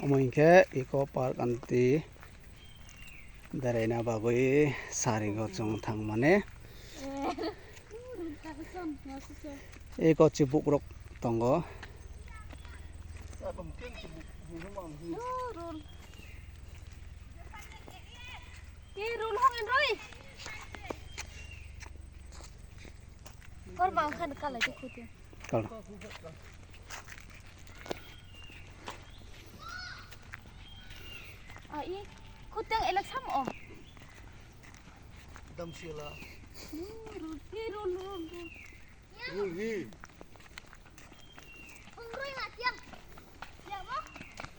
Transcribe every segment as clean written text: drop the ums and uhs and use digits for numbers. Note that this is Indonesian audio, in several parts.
Omongke iko park anti dari na bagoi sari gocong thang mane iko cibuk rok tonggo Kor bang kan kala di kutu. kalau Ah i kutang elak sam oh. dam sila Rul. ruhi Ungroi matiam. Ya mo?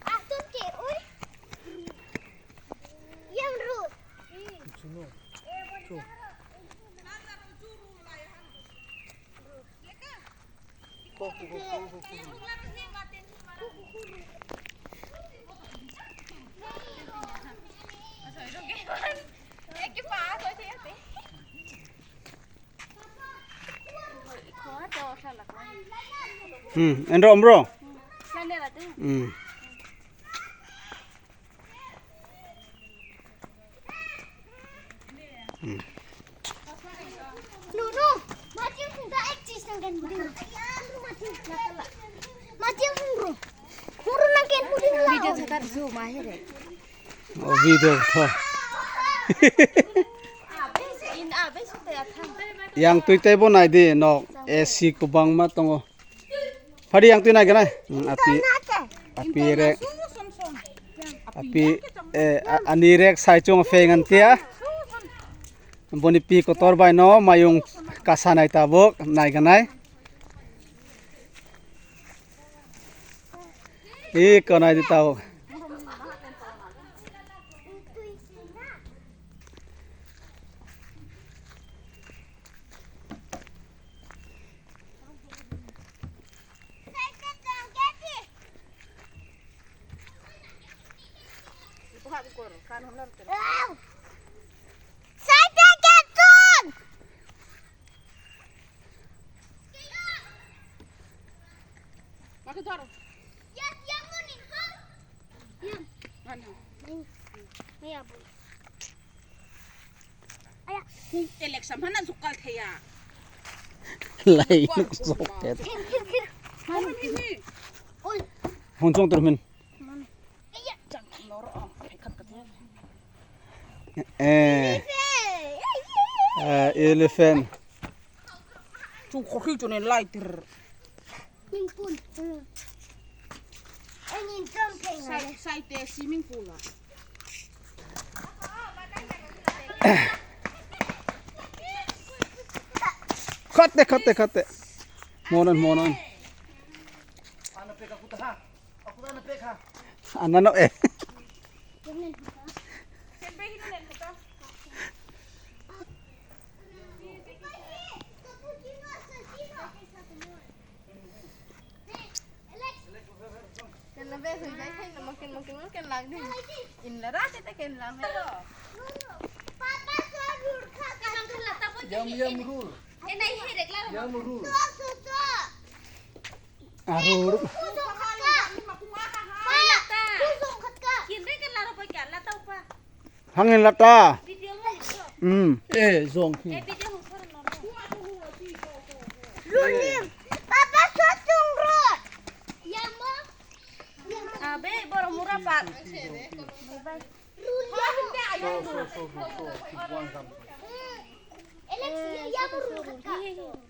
Ah tun ke ui. Yang rul. suno tu endro bro Nuno, mati hungga eksis nangken budi. Mati hungro. Hungro nangken budi lah. Video setar zoom akhirnya. oh video to Abis sudah ya tham. yang tui tebo nai di no AC kubang ma tongo padi yang tui nai ganai api rek api ani rek sai chong fengan tia boni pi kotor bai no mayung kasanai tabok nai ganai konai di tabok Saya jatuh. Makan jar. Ya, yang mana? Yang Mana? ini apa? Elek sama mana sukal thaya. lai soket Mana ini? Oi, honcong termin iya. Jangan lorong. Kat katnya. elephant Cuk kau tu ni lighter. Mingpun. Ini camping. Sai teh swimming pool lah. kate monon anano Sampai ini nih kita. Kenapa sudah saya makin lagi. Ini rasa tak kenal. Papa suruh kakak. Yam rule Ini hidup lah. yam rule Susu. arur hangin lata zong ki Papa sotong rot. Ya mo. Abe Baramura part. Alex ya baru kakak.